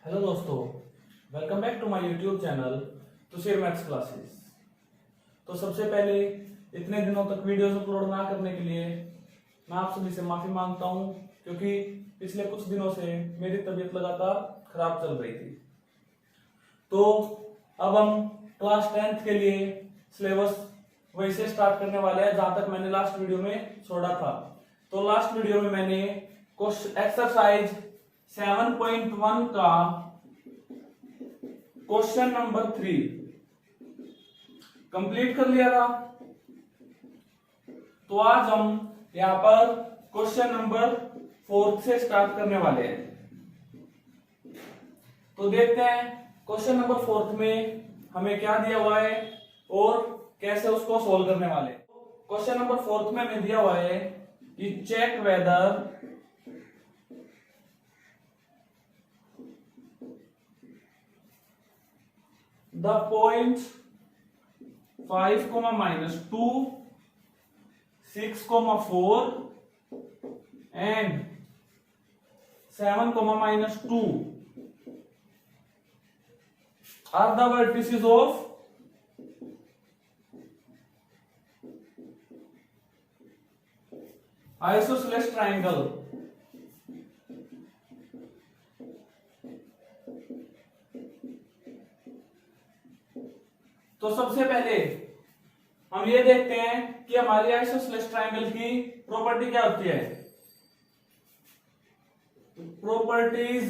Hello दोस्तों, welcome back to my YouTube channel Tushar maths classes. तो सबसे पहले इतने दिनों तक वीडियोस अपलोड ना करने के लिए मैं आप सभी से माफी मांगता हूं, क्योंकि पिछले कुछ दिनों से मेरी तबीयत लगातार खराब चल रही थी। तो अब हम क्लास 10th के लिए सिलेबस वही से स्टार्ट करने वाले हैं जहां तक मैंने लास्ट वीडियो में छोड़ा था। तो लास्ट वीडियो में मैंने एक्सरसाइज 7.1 का क्वेश्चन नंबर 3 कंप्लीट कर लिया था। तो आज हम यहां पर क्वेश्चन नंबर 4 से स्टार्ट करने वाले हैं। तो देखते हैं क्वेश्चन नंबर 4 में हमें क्या दिया हुआ है और कैसे उसको सोल्व करने वाले। क्वेश्चन नंबर 4 में हमें दिया हुआ है कि check whether the points 5, -2, 6, 4 and 7, -2 are the vertices of isosceles triangle. तो सबसे पहले हम ये देखते हैं कि हमारी आइसोसेलेस ट्रायंगल की प्रॉपर्टी क्या होती है। Properties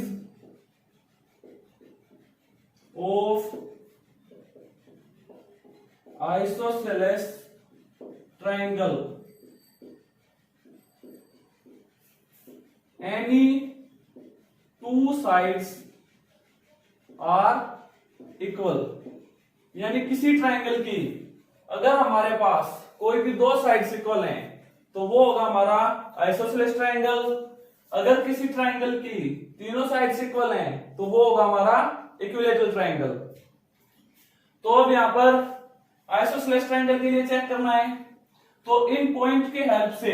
of isosceles triangle. Any two sides are equal, यानी किसी ट्रायंगल की अगर हमारे पास कोई भी दो साइड्स इक्वल हैं तो वो होगा हमारा आइसोसेलेस ट्रायंगल। अगर किसी ट्रायंगल की तीनों साइड्स इक्वल हैं तो वो होगा हमारा इक्विलैटरल ट्रायंगल। तो अब यहां पर आइसोसेलेस ट्रायंगल के लिए चेक करना है, तो इन पॉइंट की हेल्प से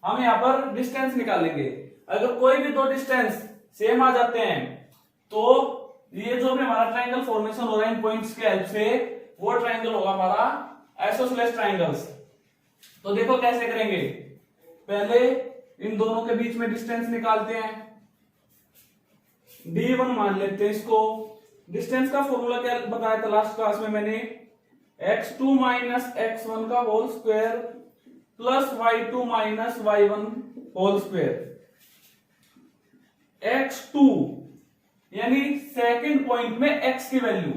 हम यहां पर डिस्टेंस निकालेंगे। अगर कोई भी दो डिस्टेंस सेम आ जाते हैं तो ये जो भी हमारा ट्रायंगल फॉर्मेशन हो रहा है इन पॉइंट्स के हेल्प से, वो ट्रायंगल होगा हमारा आइसोसेलेस ट्रायंगल्स। तो देखो कैसे करेंगे। पहले इन दोनों के बीच में डिस्टेंस निकालते हैं, d1 मान लेते हैं इसको। डिस्टेंस का फॉर्मूला क्या बताया था लास्ट क्लास में मैंने, x2 x1 का whole square plus y2 y1 whole square. x2 यानी सेकंड पॉइंट में x की वैल्यू,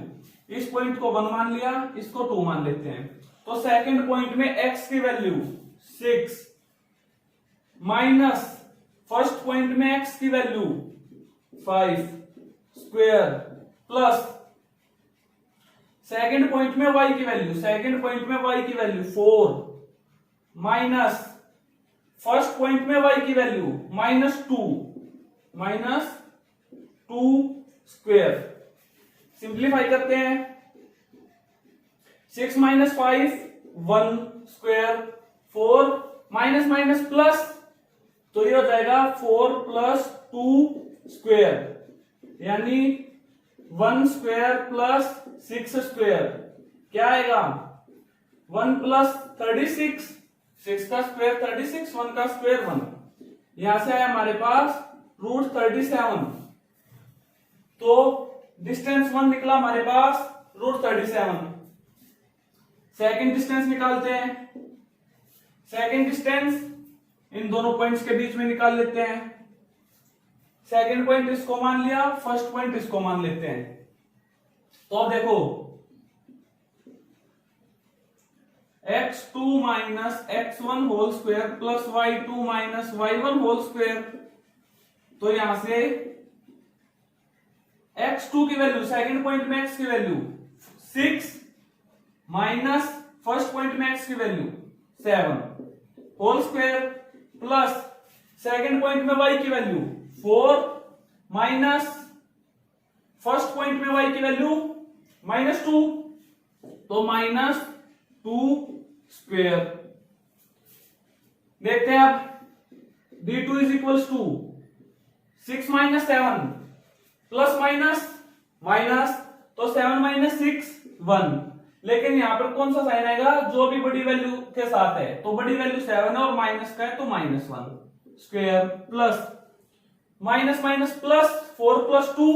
इस पॉइंट को 1 मान लिया, इसको 2 मान लेते हैं। तो सेकंड पॉइंट में x की वैल्यू 6 माइनस फर्स्ट पॉइंट में x की value 5 square plus second point में y की वैल्यू 4 माइनस फर्स्ट पॉइंट में y की वैल्यू -2 स्क्वायर। सिंप्लीफाई करते हैं, 6 - 5 1 स्क्वायर, 4 माइनस माइनस प्लस, तो ये हो जाएगा 4 + 2 स्क्वायर, यानी 1 स्क्वायर प्लस 6 स्क्वायर। क्या आएगा 1 + 36, 6 का स्क्वायर 36, 1 का स्क्वायर 1। यहां से आया हमारे पास √37। तो डिस्टेंस 1 निकला हमारे पास √37। सेकंड डिस्टेंस निकालते हैं। सेकंड डिस्टेंस इन दोनों पॉइंट्स के बीच में निकाल लेते हैं। सेकंड पॉइंट इसको मान लिया, फर्स्ट पॉइंट इसको मान लेते हैं। तो अब देखो x2 x1 whole square plus y2 y1 whole square. तो यहां से x2 की वैल्यू, सेकंड पॉइंट में x की वैल्यू 6 माइनस फर्स्ट पॉइंट में x की value 7 whole square plus second point में y की वैल्यू 4 माइनस फर्स्ट पॉइंट में y की वैल्यू -2, तो -2 स्क्वायर। देखते हैं अब d2 = 6 - 7 प्लस माइनस माइनस, तो 7 माइनस 6 1। लेकिन यहाँ पर कौन सा साइन आएगा, जो भी बड़ी वैल्यू के साथ है, तो बड़ी वैल्यू 7 है और माइनस का है तो -1 square plus minus minus plus 4 plus 2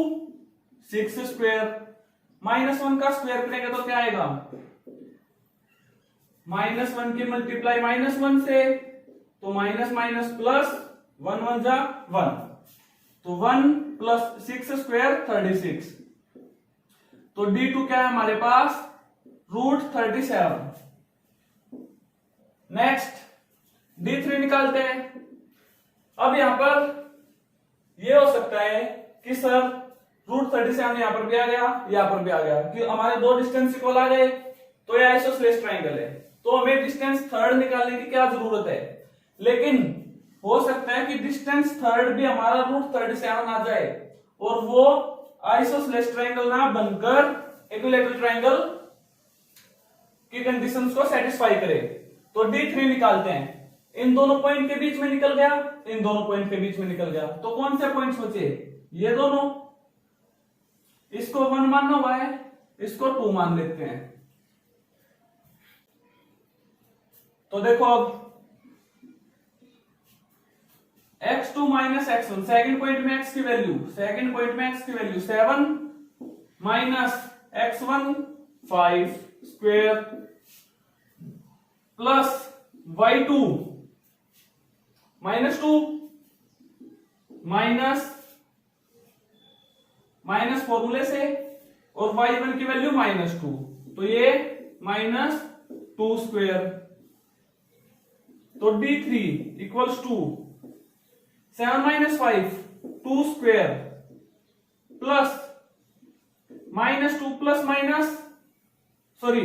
6 square, -1 का स्क्वायर करेंगे तो क्या आएगा, -1 की मल्टीप्लाई -1 से, तो माइनस माइनस प्लस 1 1 जा 1, तो 1 प्लस 6 स्क्वायर 36। तो D2 क्या है हमारे पास, √37। नेक्स्ट D3 निकालते हैं। अब यहां पर यह हो सकता है कि सर √37 यहां पर भी आ गया, यहां पर भी आ गया, कि हमारे दो डिस्टेंस इक्वल आ गए, तो यह आइसोसेलेस ट्रायंगल है, तो हमें डिस्टेंस थर्ड निकालने की क्या जरूरत है। लेकिन हो सकता है कि डिस्टेंस थर्ड भी हमारा √37 आ जाए और वो आइसोसेलेस ट्रायंगल ना बनकर इक्विलैटरल ट्रायंगल की कंडीशंस को सेटिस्फाई करे। तो D3 निकालते हैं। इन दोनों पॉइंट के बीच में निकल गया, इन दोनों पॉइंट के बीच में निकल गया, तो कौन से पॉइंट्स बचे, ये दोनों, इसको 1 मानना हुआ है, इसको 2 मान लेते हैं। तो देखो अब x2 minus x1, second point में x की value, 7 minus x1 5 square plus y2 -2 minus फॉर्मूले से, और y1 की वैल्यू -2, तो ये -2 स्क्वायर। तो D3 equals to 7 minus 5 2 square plus -2 plus minus, sorry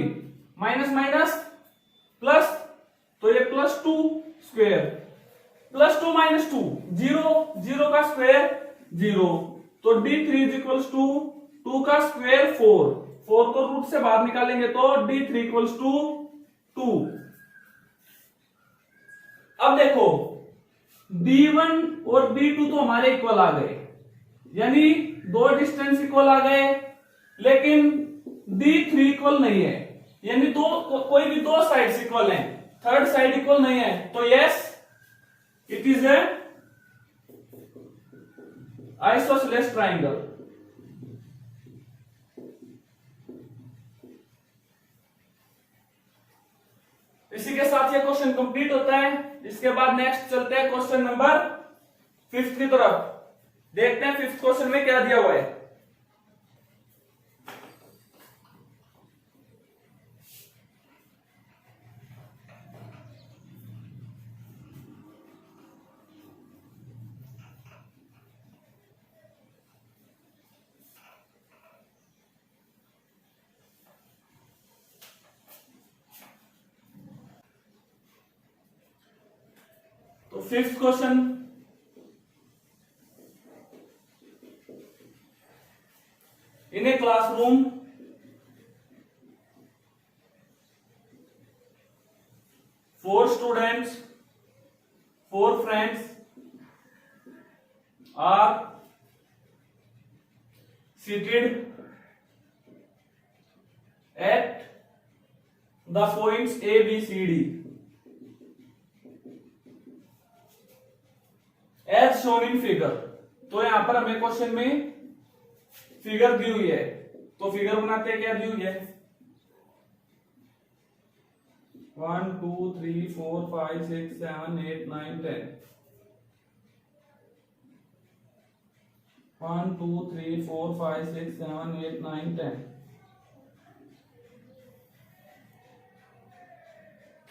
minus minus plus, तो ये +2 स्क्वायर, +2 माइनस 2 0, 0 का स्क्वायर 0, तो D3 इक्वल्स टू 2 का स्क्वायर 4, 4 को रूट से बाहर निकालेंगे तो D3 इक्वल्स टू 2। अब देखो D1 और D2 तो हमारे इक्वल आ गए, यानी दो डिस्टेंस इक्वल आ गए, लेकिन D3 इक्वल नहीं है, यानी कोई भी दो साइड्स इक्वल हैं, थर्ड साइड इक्वल नहीं है, तो yes it is a isosceles triangle. इसी के साथ ये क्वेश्चन कंप्लीट होता है। इसके बाद नेक्स्ट चलते हैं क्वेश्चन नंबर 5 की तरफ, देखते हैं 5th क्वेश्चन में क्या दिया हुआ है। तो 5th question, in a classroom four students, 4 friends are seated at the points A, B, C, D as shown in figure। तो यहां पर हमें क्वेश्चन में फिगर दी हुई है, तो फिगर बनाते हैं, क्या दी हुई है 1 2 3 4 5 6 7 8 9 10, 1 2 3 4 5 6 7 8 9 10,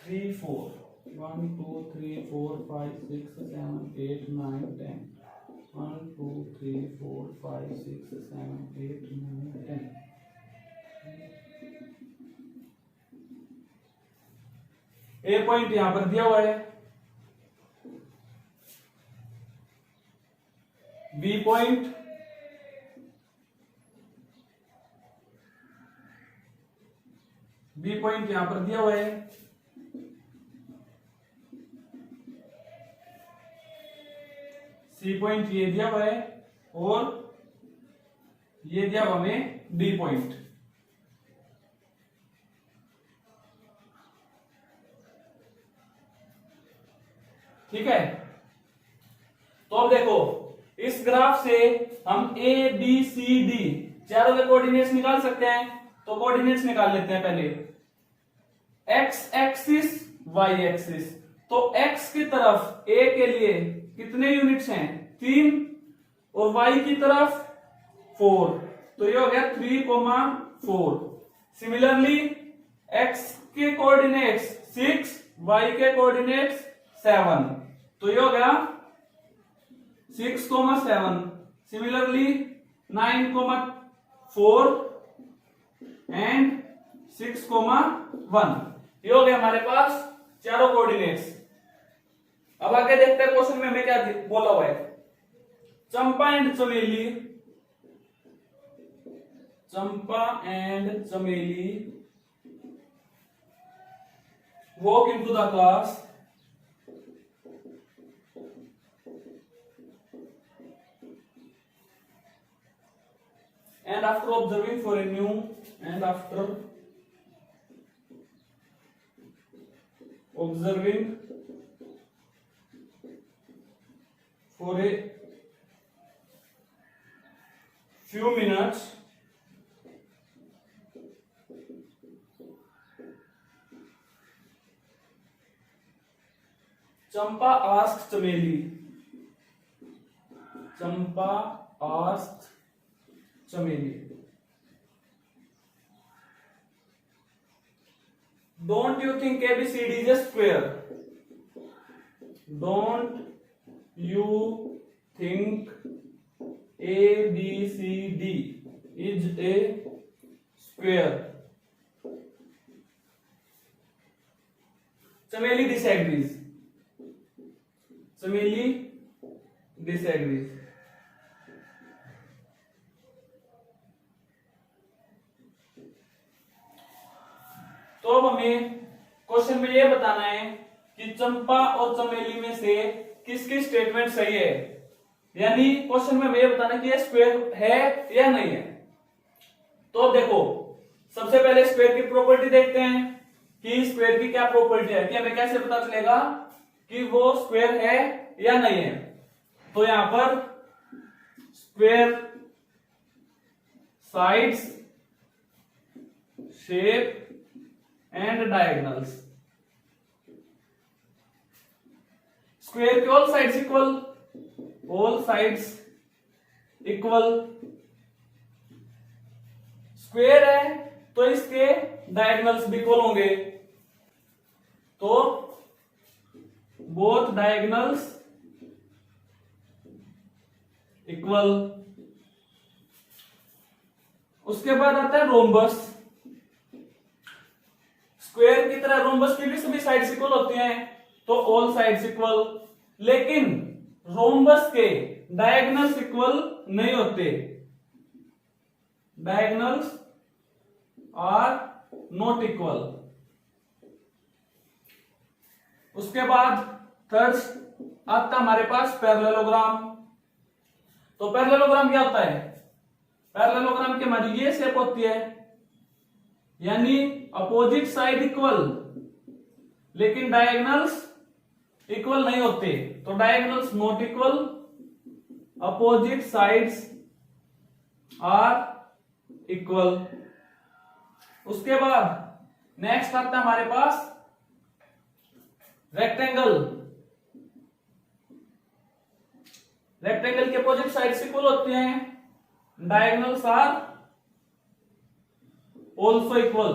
3 4 1 2 3 4 5 6 7 8 9 10, 1 2 3 4 5 6 7 8 9 10। ए पॉइंट यहां पर दिया हुआ है, बी पॉइंट, बी पॉइंट यहां पर दिया हुआ है, सी पॉइंट ये दिया हुआ है, और ये दिया हमें डी पॉइंट। ठीक है, तो अब देखो इस ग्राफ से हम ए बी सी डी चारों के कोऑर्डिनेट्स निकाल सकते हैं। तो कोऑर्डिनेट्स निकाल लेते हैं पहले। एक्स एक्सिस वाई एक्सिस, तो एक्स की तरफ ए के लिए कितने यूनिट्स हैं 3 और वाई की तरफ 4, तो ये हो गया 3,4। सिमिलरली एक्स के कोऑर्डिनेट्स 6, वाई के कोऑर्डिनेट्स 7, तो ये हो गया 6,7। सिमिलरली 9,4 एंड 6,1, ये हो गया हमारे पास चारों कोऑर्डिनेट्स। अब आगे देखते हैं क्वेश्चन में हमें क्या बोला हुआ है। चंपा एंड चमेली, चंपा एंड चमेली walk into the class and after observing for a new and after observing for a few minutes Champa asked Chameli, Champa asked Chameli, don't you think ABCD is a square? Don't you think ABCD is a square? Chameli disagrees. Chameli disagrees. तो अब हमें question में यह बताना है कि चंपा और चमेली में से किसकी स्टेटमेंट सही है, यानी क्वेश्चन में हमें यह बताना है कि यह स्क्वायर है या नहीं है। तो अब देखो सबसे पहले स्क्वायर की प्रॉपर्टी देखते हैं कि स्क्वायर की क्या प्रॉपर्टी है, कि हमें कैसे पता चलेगा कि वो स्क्वायर है या नहीं है। तो यहां पर square sides shape and diagonals, square के all sides equal, all sides equal, square है तो इसके डायगोनल्स भी इक्वल होंगे, तो बोथ डायगोनल्स इक्वल। उसके बाद आता है रोम्बस, स्क्वायर की तरह रोम्बस की भी सभी साइड्स इक्वल होती हैं, तो ऑल साइड्स इक्वल। लेकिन रोम्बस के डायगोनल्स इक्वल नहीं होते, डायगोनल्स आर नॉट इक्वल। उसके बाद थर्ड आता हमारे पास पैरेललोग्राम। तो पैरेललोग्राम क्या होता है, पैरेललोग्राम की हमारी ये शेप होती है, यानी अपोजिट साइड इक्वल लेकिन डायगोनल्स इक्वल नहीं होते, तो diagonals not equal, opposite sides are equal. उसके बाद नेक्स्ट आता है हमारे पास रेक्टेंगल, रेक्टेंगल के अपोजिट साइड्स इक्वल होते हैं, डायगोनल्स आर ऑल्सो इक्वल।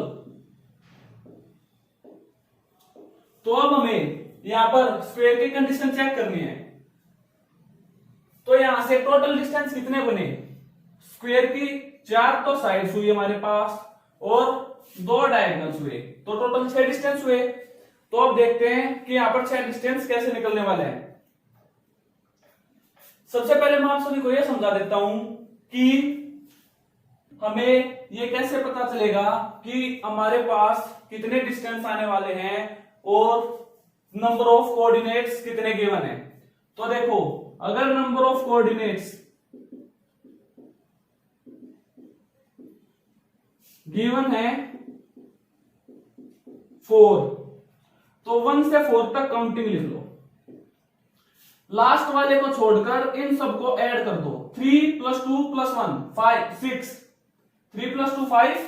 तो अब हमें यहां पर स्क्वायर की कंडीशन चेक करनी है। तो यहां से टोटल डिस्टेंस कितने बने, स्क्वायर की 4 तो साइड्स हुई हमारे पास और 2 डायगोनल्स हुए, तो टोटल 6 डिस्टेंस हुए। तो अब देखते हैं कि यहां पर 6 डिस्टेंस कैसे निकलने वाले हैं। सबसे पहले मैं आप सभी को यह समझा देता हूं कि हमें यह कैसे पता चलेगा कि हमारे पास कितने डिस्टेंस आने वाले हैं और नंबर ऑफ कोऑर्डिनेट्स कितने गिवन है। तो देखो अगर नंबर ऑफ कोऑर्डिनेट्स गिवन है 4, तो 1 से 4 तक काउंटिंग लिख लो। लास्ट वाले को छोड़कर इन सबको ऐड कर दो। 3 + 2 + 1 5 6, 3 + 2 5,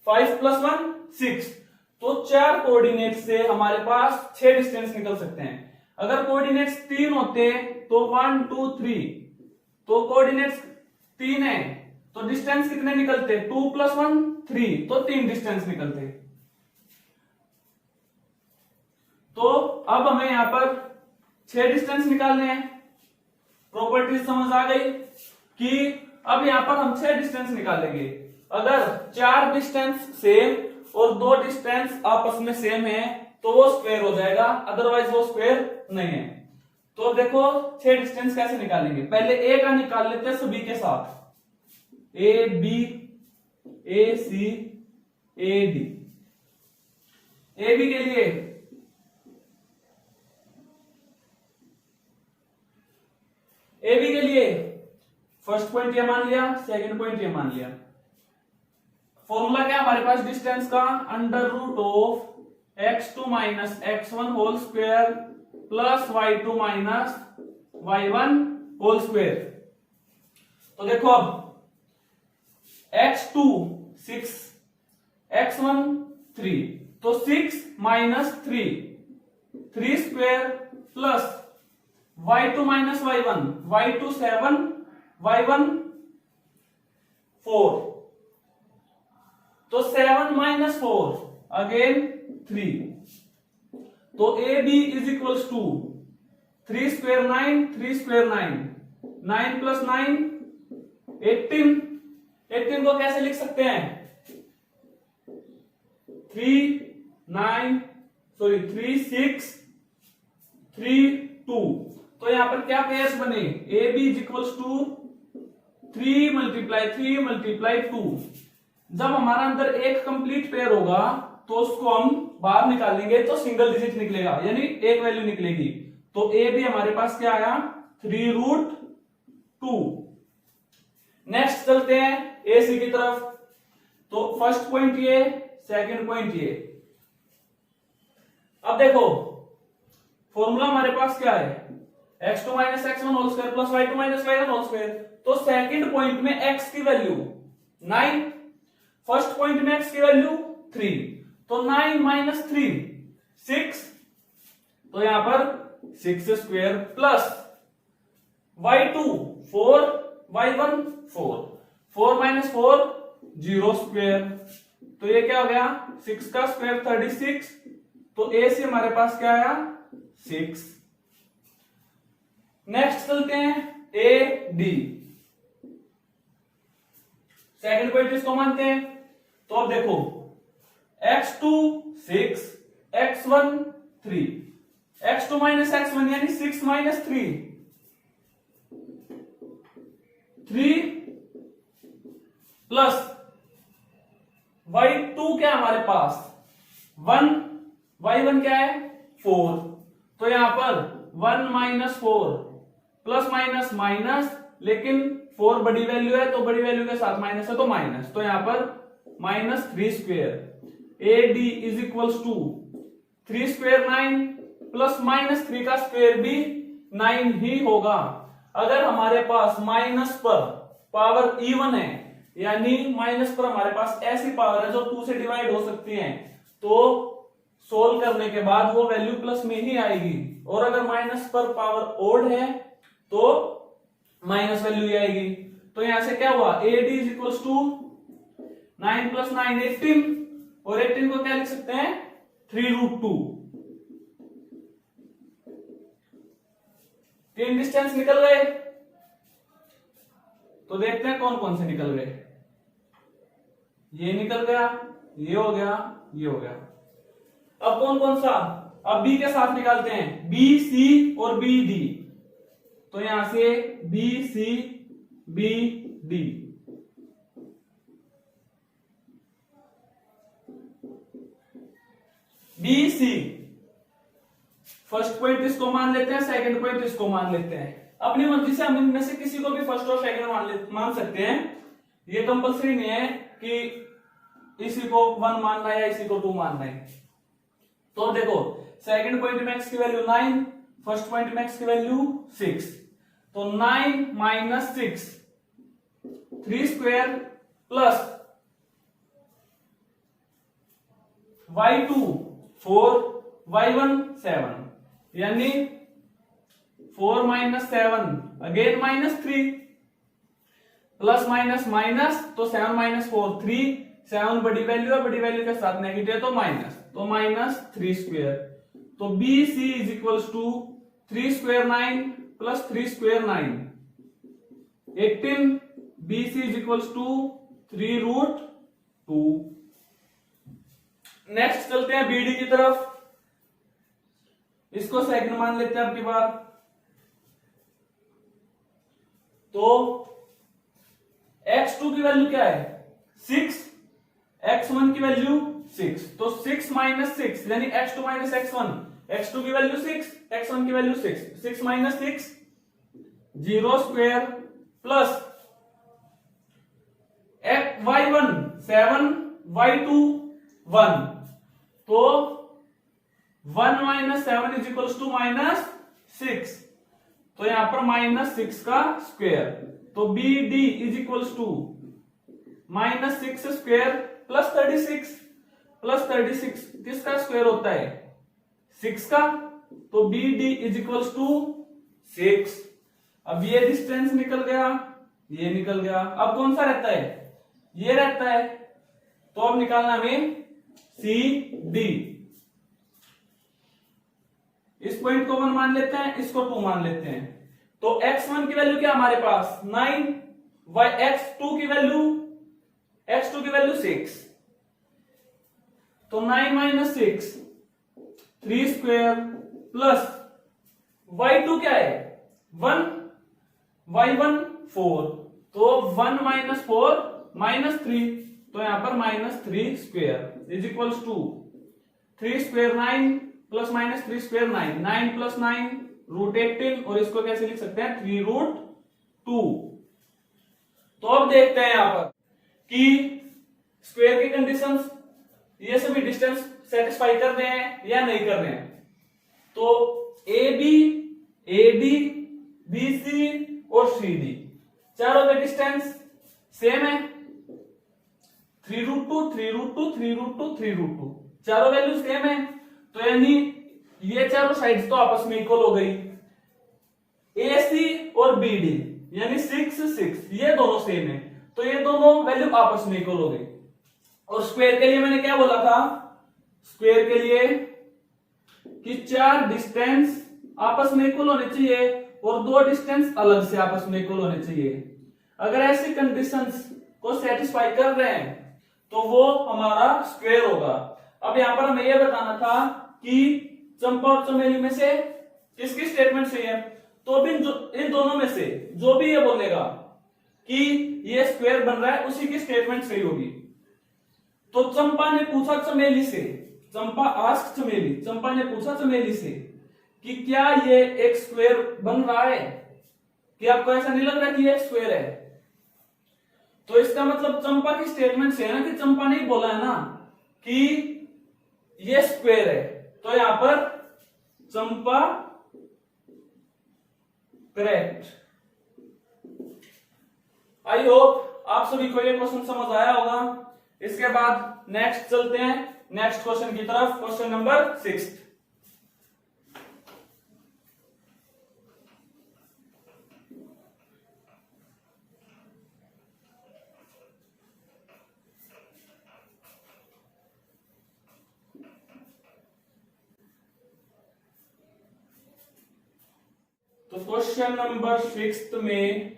5 + 1 6। तो 4 कोऑर्डिनेट से हमारे पास 6 डिस्टेंस निकल सकते हैं। अगर कोऑर्डिनेट्स 3 होते तो 1 2 3, तो कोऑर्डिनेट्स 3 है तो डिस्टेंस कितने निकलते? 2 + 1 3, तो 3 डिस्टेंस निकलते। तो अब हमें यहां पर 6 डिस्टेंस निकालने हैं। प्रॉपर्टीज समझ आ गई कि अब यहां पर हम 6 डिस्टेंस निकालेंगे। अगर 4 डिस्टेंस सेम और 2 डिस्टेंस आपस में सेम है तो वो स्क्वायर हो जाएगा, अदरवाइज वो स्क्वायर नहीं है। तो देखो 6 डिस्टेंस कैसे निकालेंगे। पहले ए का निकाल लेते हैं सभी के साथ। A B, A C, A D. A B के लिए फर्स्ट पॉइंट ये मान लिया, सेकंड पॉइंट ये मान लिया। फॉर्मूला क्या हमारे पास डिस्टेंस का? √(x2 - x1) whole square plus y2 - y1 whole square. तो देखो अब x2 6, x1 3, तो 6 - 3 3 square plus y2 - y1, y2 7, y1 4, तो 7 - 4 अगेन 3। तो A B is equals to 3 square 9, 3 square 9, 9 + 9 18। 18 को कैसे लिख सकते हैं? 3 6 3 2। तो यहां पर क्या पेयर्स बने? A B is equals to 3 × 3 × 2। जब हमारा अंदर एक कंप्लीट पेयर होगा तो उसको हम बाहर निकालेंगे तो सिंगल डिजिट निकलेगा, यानी एक वैल्यू निकलेगी। तो ए बी हमारे पास क्या आया? 3√2। नेक्स्ट चलते हैं ए सी की तरफ। तो फर्स्ट पॉइंट ये, सेकंड पॉइंट ये। अब देखो फॉर्मूला हमारे पास क्या है? x2 - x1 whole square plus y2 - y1 whole square. तो सेकंड पॉइंट में x की वैल्यू 9, फर्स्ट पॉइंट में x की वैल्यू 3, तो 9 - 3 6। तो यहां पर 6 square plus y2 4, y1 4, 4 - 4 0 square. तो ये क्या हो गया? 6 का स्क्वायर 36। तो ए से हमारे पास क्या आया? 6। नेक्स्ट चलते हैं ए डी। सेकंड पॉइंट इसको मानते हैं। तो अब देखो x2 6, x1 3, x2 - x1 यानी 6 - 3 3 प्लस y2 क्या हमारे पास 1, y1 क्या है 4। तो यहां पर 1 - 4 प्लस माइनस माइनस, लेकिन 4 बड़ी वैल्यू है तो बड़ी वैल्यू के साथ माइनस है तो माइनस। तो यहां पर -3 square. A D is equals to 3 square 9 plus -3 का स्क्वायर भी 9 ही होगा। अगर हमारे पास माइनस पर पावर इवन है, यानी माइनस पर हमारे पास ऐसी पावर है जो 2 से डिवाइड हो सकती है, तो सोल्व करने के बाद वो वैल्यू प्लस में ही आएगी। और अगर माइनस पर पावर ओड है तो माइनस वैल्यू ही आएगी। तो यहां से क्या हुआ? A D is equals to 9 + 9 18, और 18 को क्या लिख सकते हैं? 3√2। 3 डिस्टेंस निकल गए। तो देखते हैं कौन कौन से निकल गए। ये निकल गया, ये हो गया, ये हो गया। अब कौन कौन सा? अब बी के साथ निकालते हैं, बी सी और बी डी। तो यहां से B C B D, B C first point इसको मान लेते हैं, सेकंड पॉइंट इसको मान लेते हैं। अपनी मर्जी से हम इनमें से किसी को भी फर्स्ट और सेकंड मान सकते हैं। ये कंपल्सरी नहीं है कि इसी को 1 मानना है या इसी को 2 मानना है। तो देखो सेकंड पॉइंट में x की वैल्यू 9, फर्स्ट पॉइंट में x की वैल्यू 6, तो 9 minus 6 3 square plus y2 4 y1 7, यानी 4 minus 7 again minus 3 plus minus minus, तो 7 माइनस 4 3, 7 बड़ी वैल्यू है, बड़ी वैल्यू के साथ नेगेटिव है तो माइनस, तो माइनस 3 स्क्वायर, तो B C is equals to 3 square 9 plus 3 square 9 18, B C is equals to 3 root 2। Next चलते हैं बीडी की तरफ, इसको सेकंड मान लेते हैं अब की बार। तो x2 की वैल्यू क्या है 6, x1 की वैल्यू 6, तो 6 माइनस 6 यानी x2 माइनस x1, x2 की वैल्यू 6, x1 की value 6, 6 minus 6 0 square plus y1 7 y2 1, तो 1 minus 7 is equals to minus 6, तो यहां पर माइनस 6 का स्क्वायर, तो B D is equals to minus 6 square plus 36 किसका स्क्वायर होता है 6 का, तो B D is equals to 6। अब ये डिस्टेंस निकल गया, ये निकल गया, अब कौन सा रहता है ये रहता है, तो अब निकालना हमें सी डी। इस पॉइंट को 1 मान लेते हैं, इसको 2 मान लेते हैं, तो x1 की वैल्यू क्या हमारे पास 9, x2 की वैल्यू 6, तो 9 माइनस 6 3 स्क्वायर प्लस y2 क्या है 1, y1 4, तो 1 माइनस 4 माइनस 3, तो यहां पर minus 3 square is equals to 3 square 9 plus minus 3 square 9, 9 plus 9 root 18, और इसको कैसे लिख सकते हैं 3 रूट 2। तो अब देखते हैं यहां पर कि स्क्वायर की कंडीशंस ये सभी डिस्टेंस सेटिस्फाई कर रहे हैं या नहीं कर रहे हैं। तो ए डी बी सी और सी डी चारों का डिस्टेंस सेम है 3 रूट 2 3 रूट 2 3 रूट 2 3 रूट 2, चारों वैल्यू सेम है, तो यानी ये चारों साइड्स तो आपस में इक्वल हो गई। ए सी और बी डी यानी 6 6 ये दोनों सेम है, तो ये दोनों वैल्यू आपस में इक्वल हो गई। और स्क्वायर के लिए मैंने क्या बोला था, स्क्वायर के लिए कि 4 डिस्टेंस आपस में इक्वल होने चाहिए और 2 डिस्टेंस अलग से आपस में इक्वल होने चाहिए। अगर ऐसी कंडीशंस को सेटिस्फाई कर रहे हैं तो वो हमारा स्क्वायर होगा। अब यहां पर हमें यह बताना था कि चंपा और चमेली में से किसकी स्टेटमेंट सही है, तो भी इन दोनों में से जो भी ये बोलेगा कि ये स्क्वायर बन रहा है उसी की स्टेटमेंट सही होगी। तो चंपा ने पूछा चमेली से, चंपा ने पूछा चमेली से कि क्या ये एक स्क्वायर बन रहा है, कि आपको ऐसा नहीं लग रहा कि ये स्क्वायर है, तो इसका मतलब चंपा की स्टेटमेंट से है ना, कि चंपा ने बोला है ना कि ये स्क्वायर है, तो यहां पर चंपा करेक्ट। आई होप आप सभी को ये क्वेश्चन समझ आया होगा। इसके बाद नेक्स्ट चलते हैं नेक्स्ट क्वेश्चन की तरफ, क्वेश्चन नंबर 6। तो क्वेश्चन नंबर 6 में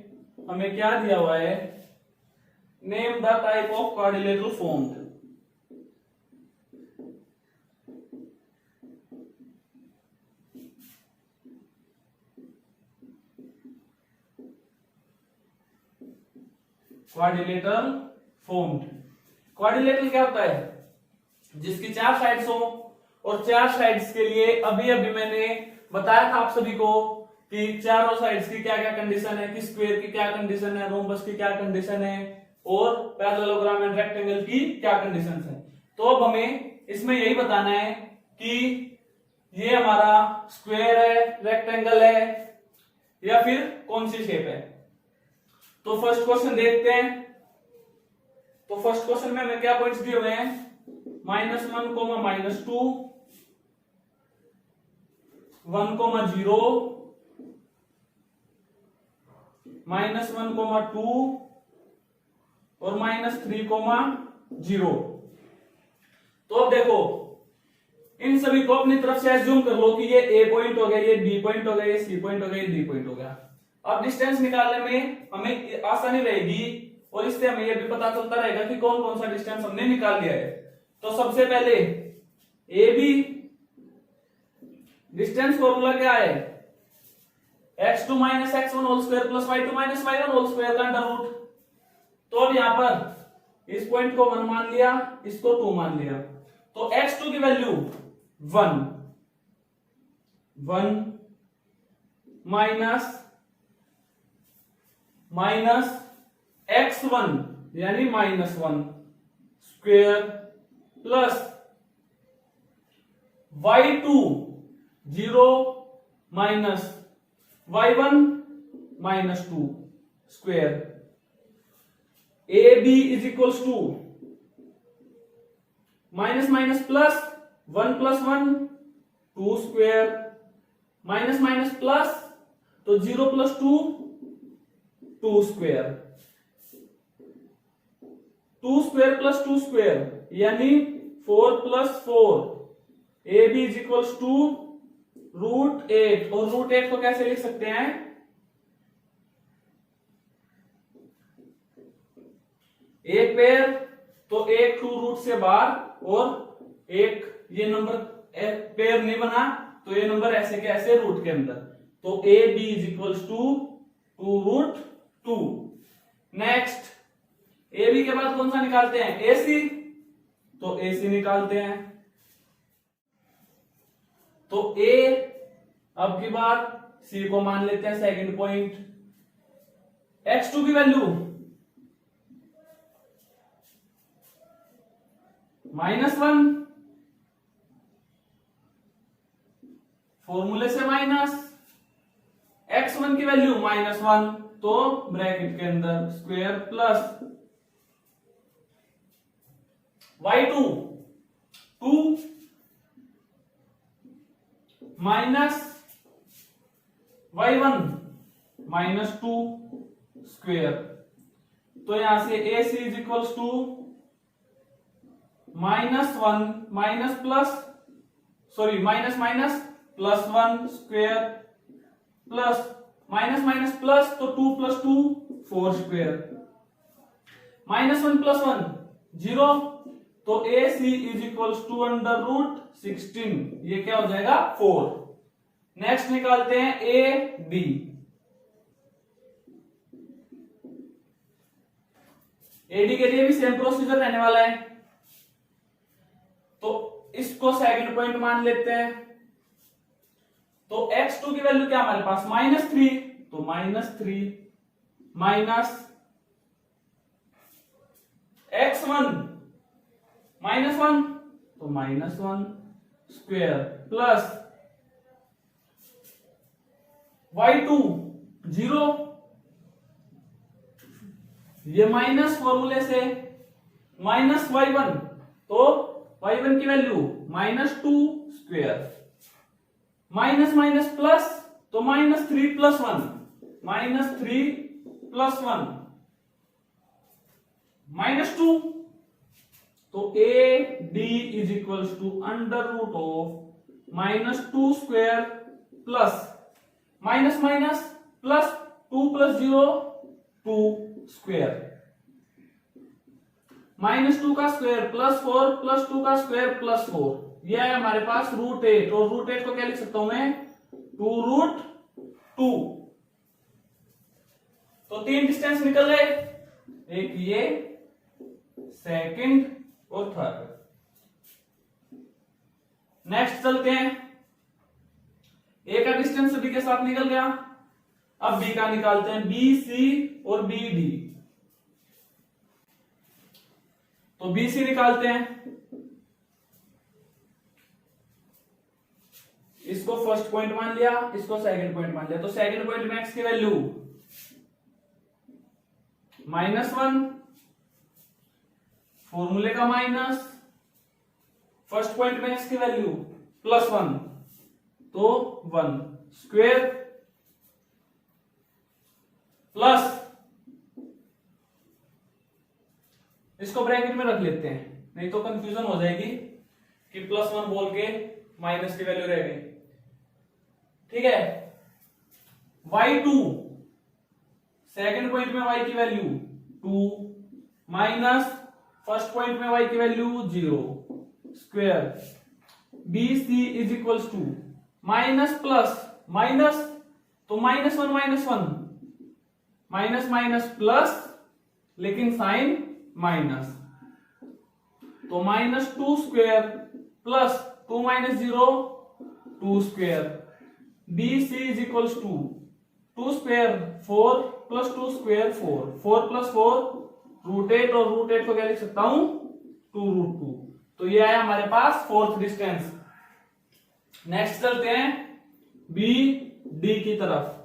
हमें क्या दिया हुआ है, name the type of quadrilateral formed. Quadrilateral formed, quadrilateral क्या होता है, जिसकी 4 साइड्स हो, और 4 साइड्स के लिए अभी मैंने बताया था आप सभी को कि चारों साइड्स की क्या क्या कंडीशन है, कि स्क्वायर की क्या कंडीशन है, रोम्बस की क्या कंडीशन है, और पैरेललोग्राम एंड रेक्टेंगल की क्या कंडीशंस है। तो अब हमें इसमें यही बताना है कि ये हमारा स्क्वायर है, रेक्टेंगल है, या फिर कौन सी शेप है। तो फर्स्ट क्वेश्चन देखते हैं। तो फर्स्ट क्वेश्चन में हमें क्या पॉइंट्स दिए हुए हैं, -1, -2, 1, 0, -1, 2 और -3, 0। तो अब देखो इन सभी को अपनी तरफ से एज्यूम कर लो कि ये ए पॉइंट हो गया, ये बी पॉइंट हो गया, ये सी पॉइंट हो गया, ये डी पॉइंट हो गया। अब डिस्टेंस निकालने में हमें आसानी रहेगी और इससे हमें ये भी पता चलता रहेगा कि कौन कौन सा डिस्टेंस हमने निकाल लिया है। तो सबसे पहले ए बी डिस्टेंस फॉर्मूला क्या है, x2 - x1 whole square plus y2 - y1 whole square का अंडर रूट। तो अब यहां पर इस पॉइंट को 1 मान लिया, इसको 2 मान लिया, तो x2 की वैल्यू 1 माइनस x1 यानी -1 square plus y2 0 minus y1 -2 square. AB is equals to minus minus plus 1 + 1 2 square, minus minus plus तो 0 + 2 2 स्क्वायर, 2 स्क्वायर प्लस 2 स्क्वायर यानी 4 + 4। AB इज इक्वल्स टू √8 और √8 को कैसे लिख सकते हैं, एक पेयर तो एक 2 रूट से बाहर और एक ये नंबर पेयर नहीं बना तो ये नंबर ऐसे के ऐसे रूट के अंदर, तो A B is equals to 2√2। Next A B के बाद कौन सा निकालते हैं, ए सी, तो ए सी निकालते हैं। तो ए अब की बार सी को मान लेते हैं सेकंड पॉइंट, x2 की वैल्यू -1 फॉर्मूले से माइनस, x1 की वैल्यू -1 तो ब्रैकेट के अंदर square plus y2 2 minus y1 -2 square. तो यहां से A C is equals to -1 minus plus sorry minus minus +1 square plus minus minus plus तो 2 + 2 4 स्क्वायर, -1 + 1 0 तो ए सी इज इक्वल्स टू √16, ये क्या हो जाएगा 4। नेक्स्ट निकालते हैं ए डी, एडी के लिए भी सेम प्रोसीजर रहने वाला है, तो इसको सेकंड पॉइंट मान लेते हैं। तो x2 की वैल्यू क्या हमारे पास -3, तो -3 माइनस x1 -1 तो -1 स्क्वायर प्लस y2 0, ये माइनस फॉर्मूले से माइनस y1 तो y1 की value -2 square, minus minus plus तो -3 + 1 -3 + 1 -2 तो A D is equals to √2 square plus minus minus plus 2 + 0 2 square, -2 का स्क्वायर +4 + 2 का स्क्वायर +4, यह है हमारे पास √8 और √8 को क्या लिख सकता हूं मैं 2√2। तो 3 डिस्टेंस निकल गए, एक ये सेकंड और थर्ड। नेक्स्ट चलते हैं, ए का डिस्टेंस बी के साथ निकल गया, अब बी का निकालते हैं, बी सी और बी डी। तो BC निकालते हैं। इसको फर्स्ट पॉइंट मान लिया, इसको सेकंड पॉइंट मान लिया। तो सेकंड पॉइंट में x की वैल्यू -1, फॉर्मूले का माइनस, फर्स्ट पॉइंट में x की वैल्यू +1, तो 1 स्क्वायर प्लस, इसको ब्रैकेट में रख लेते हैं, नहीं तो कंफ्यूजन हो जाएगी कि +1 बोल के माइनस की वैल्यू रह गई। ठीक है, y2, सेकंड पॉइंट में y की वैल्यू 2 माइनस फर्स्ट पॉइंट में y की value 0 square, BC is equals to minus plus minus, तो -1 -1 माइनस माइनस प्लस, लेकिन साइन माइनस, तो -2 square plus 2 - 0 2 square, BC is equals to 2 square 4 plus 2 square 4, 4 + 4 √8, और √8 को क्या लिख सकता हूं 2√2। तो ये आया हमारे पास फोर्थ डिस्टेंस। नेक्स्ट चलते हैं BD की तरफ।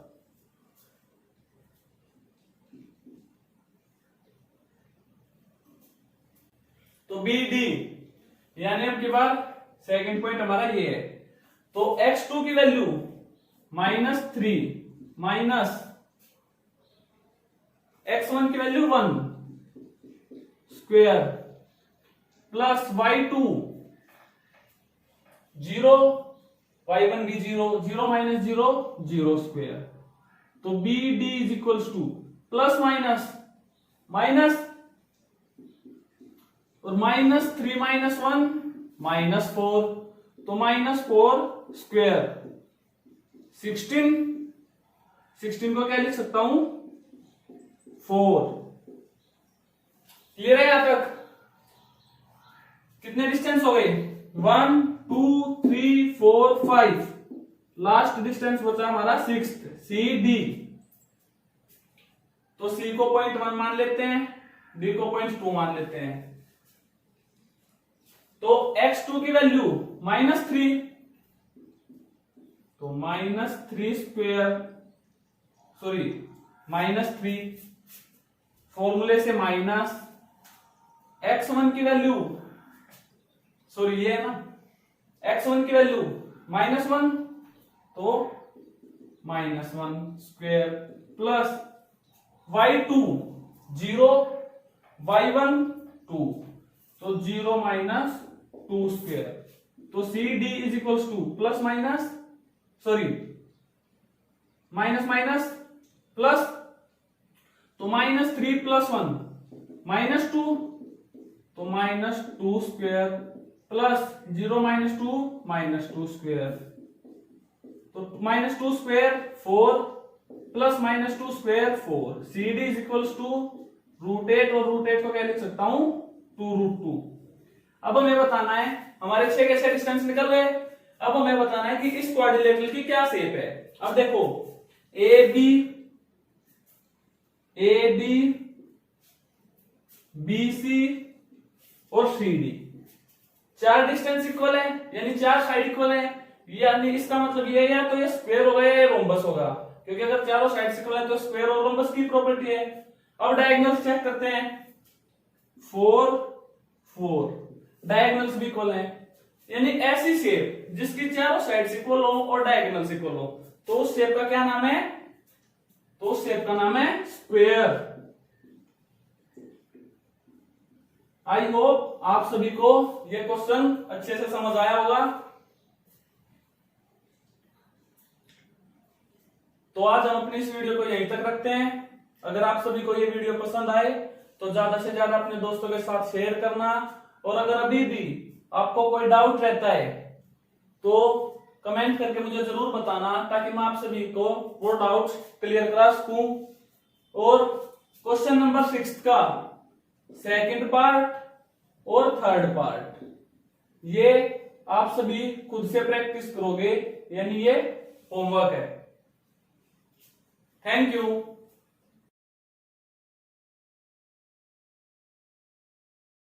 तो BD यानी अब की बार सेकंड पॉइंट हमारा ये है। तो x2 की वैल्यू -3 माइनस x1 की value 1 square plus y2 0, y1 भी 0, 0 - 0 0 स्क्वायर। तो BD is equals two plus minus minus, और -3 - 1 -4, तो -4 स्क्वायर, 16 को क्या लिख सकता हूं 4। क्लियर है यहां तक? कितने डिस्टेंस हो गए 1 2 3 4 5, लास्ट डिस्टेंस बचा हमारा 6 CD। तो C को 0.1 मान लेते हैं, D को 0.2 मान लेते हैं। तो x2 की वैल्यू -3, तो -3 स्क्वायर, सॉरी -3, फॉर्मूले से माइनस, x1 की वैल्यू, सॉरी ये है ना, x1 की वैल्यू -1, तो -1 स्क्वायर प्लस y2 0, y1 2, तो 0 - 2 स्क्वायर। तो CD is equals two plus minus, sorry minus minus plus, तो -3 + 1 -2, तो -2 स्क्वायर प्लस 0 - 2 स्क्वायर, तो -2 square 4 plus -2 square 4। CD is equals to √8, और √8 को क्या लिख सकता हूं 2√2। अब हमें बताना है हमारे 6 कैसे डिस्टेंस निकल रहे। अब हमें बताना है कि इस क्वाड्रिलेटरल की क्या शेप है। अब देखो AB BC और CD, 4 डिस्टेंस इक्वल है, यानी 4 साइड इक्वल है, यानी इसका मतलब ये है या तो ये स्क्वायर होगा या रोम्बस होगा, क्योंकि अगर चारों साइड इक्वल है तो स्क्वायर और रोम्बस की प्रॉपर्टी है। अब डायगोनल्स चेक करते हैं, 4 4 डायगोनल्स भी इक्वल हैं, यानी ऐसी शेप जिसकी चारों साइड्स इक्वल हो और डायगोनल्स इक्वल हो, तो उस शेप का क्या नाम है, तो उस शेप का नाम है स्क्वायर। आई होप आप सभी को यह क्वेश्चन अच्छे से समझ आया होगा। तो आज हम अपनी इस वीडियो को यहीं तक रखते हैं। अगर आप सभी को ये वीडियो पसंद आए तो ज्यादा से ज्यादा अपने दोस्तों के साथ शेयर करना, और अगर अभी भी आपको कोई डाउट रहता है तो कमेंट करके मुझे जरूर बताना, ताकि मैं आप सभी को वो डाउट क्लियर करा सकूं। और क्वेश्चन नंबर 6 का सेकंड पार्ट और थर्ड पार्ट ये आप सभी खुद से प्रैक्टिस करोगे, यानी ये होमवर्क है। Thank you.